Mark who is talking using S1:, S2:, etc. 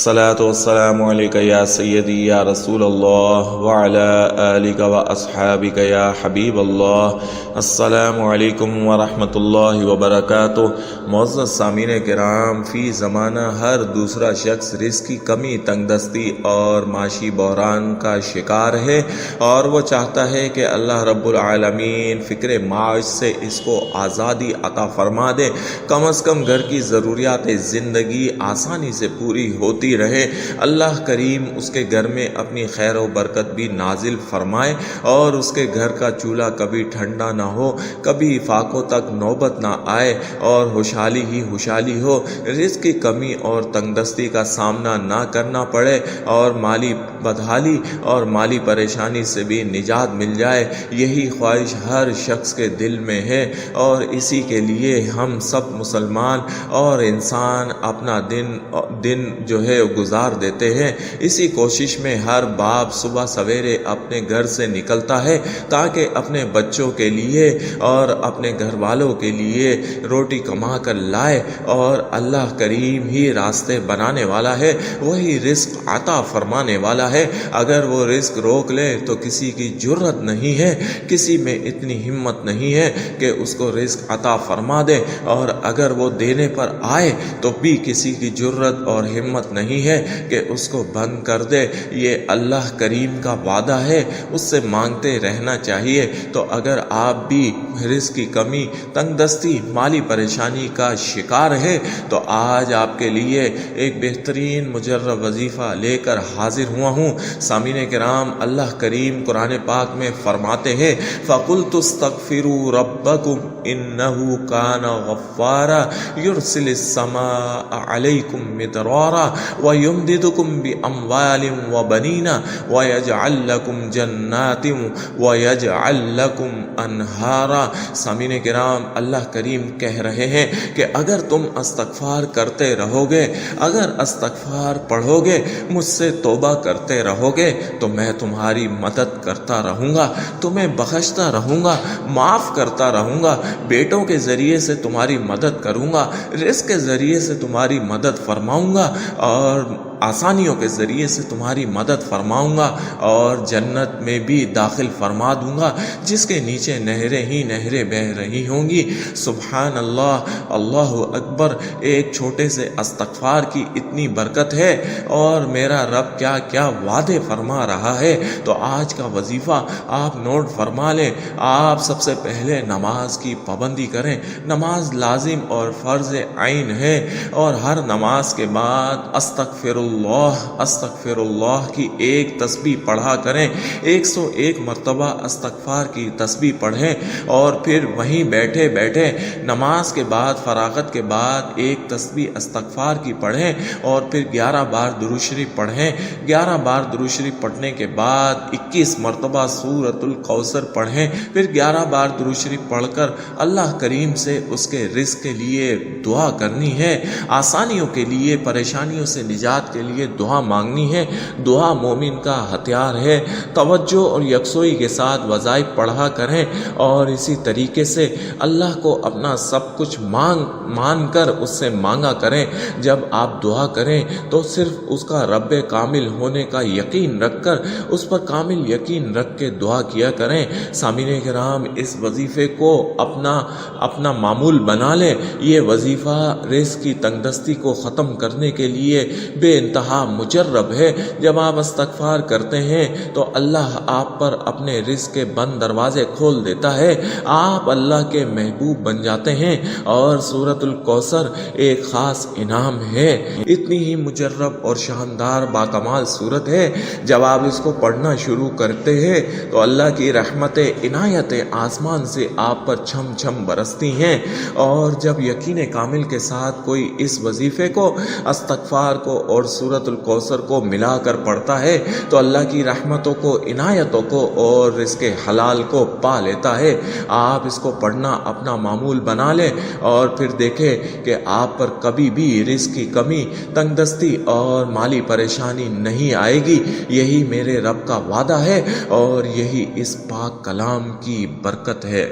S1: الصلاة والسلام عليك يا سيدي يا رسول الله وعلى آلك وأصحابك يا حبيب الله. السلام علیکم ورحمۃ اللہ وبرکاتہ. معزز سامعین کرام، فی زمانہ ہر دوسرا شخص رزق کی کمی، تنگ دستی اور معاشی بحران کا شکار ہے، اور وہ چاہتا ہے کہ اللہ رب العالمین فکر معاش سے اس کو آزادی عطا فرما دے، کم از کم گھر کی ضروریات زندگی آسانی سے پوری ہوتی رہے. اللہ کریم اس کے گھر میں اپنی خیر و برکت بھی نازل فرمائے اور اس کے گھر کا چولہا کبھی ٹھنڈا نہ ہو، کبھی فاقوں تک نوبت نہ آئے اور خوشحالی ہی خوشحالی ہو، رزق کی کمی اور تنگ دستی کا سامنا نہ کرنا پڑے، اور مالی بدحالی اور مالی پریشانی سے بھی نجات مل جائے. یہی خواہش ہر شخص کے دل میں ہے، اور اسی کے لیے ہم سب مسلمان اور انسان اپنا دن جو ہے گزار دیتے ہیں. اسی کوشش میں ہر باپ صبح سویرے اپنے گھر سے نکلتا ہے تاکہ اپنے بچوں کے لیے اور اپنے گھر والوں کے لیے روٹی کما کر لائے، اور اللہ کریم ہی راستے بنانے والا ہے، وہی رزق عطا فرمانے والا ہے. اگر وہ رزق روک لے تو کسی کی جرت نہیں ہے، کسی میں اتنی ہمت نہیں ہے کہ اس کو رزق عطا فرما دے، اور اگر وہ دینے پر آئے تو بھی کسی کی جرت اور ہمت نہیں ہے کہ اس کو بند کر دے. یہ اللہ کریم کا وعدہ ہے، اس سے مانگتے رہنا چاہیے. تو اگر آپ بھی رزق کی کمی، تنگ دستی، مالی پریشانی کا شکار ہے تو آج آپ کے لیے ایک بہترین مجرب وظیفہ لے کر حاضر ہوا ہوں. سامعین کرام، اللہ کریم قرآن پاک میں فرماتے ہیں فَقُلْتُ اسْتَغْفِرُوا رَبَّكُمْ إِنَّهُ كَانَ غَفَّارًا يُرْسِلِ السَّمَاءَ عَلَيْكُمْ مِدْرَارًا وَيُمْدِدْكُمْ بِأَمْوَالٍ وَبَنِينَ وَيَجْعَلْ لَكُمْ جَنَّاتٍ وَيَجْعَلْ لَكُمْ انہارا. سامعین کرام، اللہ کریم کہہ رہے ہیں کہ اگر تم استغفار کرتے رہو گے، اگر استغفار پڑھو گے، مجھ سے توبہ کرتے رہو گے، تو میں تمہاری مدد کرتا رہوں گا، تمہیں بخشتا رہوں گا، معاف کرتا رہوں گا، بیٹوں کے ذریعے سے تمہاری مدد کروں گا، رزق کے ذریعے سے تمہاری مدد فرماؤں گا، اور آسانیوں کے ذریعے سے تمہاری مدد فرماؤں گا، اور جنت میں بھی داخل فرما دوں گا جس کے نیچے نہریں ہی نہریں بہہ رہی ہوں گی. سبحان اللہ، اللہ اکبر. ایک چھوٹے سے استغفار کی اتنی برکت ہے، اور میرا رب کیا کیا وعدے فرما رہا ہے. تو آج کا وظیفہ آپ نوٹ فرما لیں. آپ سب سے پہلے نماز کی پابندی کریں. نماز لازم اور فرض عین ہے، اور ہر نماز کے بعد استغفر اللہ کی ایک تسبیح پڑھا کریں. 101 مرتبہ استغفار کی تسبیح پڑھیں، اور پھر وہیں بیٹھے بیٹھے نماز کے بعد، فراغت کے بعد ایک تسبیح استغفار کی پڑھیں، اور پھر 11 بار درود شریف پڑھیں. 11 بار درود شریف پڑھنے کے بعد 21 مرتبہ سورۃ الکوثر پڑھیں. پھر 11 بار درود شریف پڑھ کر اللہ کریم سے اس کے رزق کے لیے دعا کرنی ہے، آسانیوں کے لیے، پریشانیوں سے نجات کے لیے دعا مانگنی ہے. دعا مومن کا ہتھیار ہے. توجہ اور یکسوئی کے ساتھ وظائف پڑھا کریں، اور اسی طریقے سے اللہ کو اپنا سب کچھ مان کر اس سے مانگا کریں. جب آپ دعا کریں تو صرف اس کا رب کامل ہونے کا یقین رکھ کر، اس پر کامل یقین رکھ کے دعا کیا کریں. سامعین کرام، اس وظیفے کو اپنا معمول بنا لیں. یہ وظیفہ رزق کی تنگ دستی کو ختم کرنے کے لیے بے انتہا مجرب ہے. جب آپ استغفار کرتے ہیں تو اللہ آپ پر اپنے رزق کے بند دروازے کھول دیتا ہے، آپ اللہ کے محبوب بن جاتے ہیں، اور سورۃ الکوثر ایک خاص انعام ہے. اتنی ہی مجرب اور شاندار باکمال صورت ہے. جب آپ اس کو پڑھنا شروع کرتے ہیں تو اللہ کی رحمت عنایت آسمان سے آپ پر چھم چھم برستی ہیں. اور جب یقین کامل کے ساتھ کوئی اس وظیفے کو، استغفار کو اور سورۃ الکوثر کو ملا کر پڑھتا ہے تو اللہ کی رحمتوں کو، عنایتوں کو اور رزق حلال کو پا لیتا ہے. آپ اس کو پڑھنا اپنا معمول بنا لیں، اور پھر دیکھیں کہ آپ پر کبھی بھی رزق کی کمی، تنگ دستی اور مالی پریشانی نہیں آئے گی. یہی میرے رب کا وعدہ ہے، اور یہی اس پاک کلام کی برکت ہے.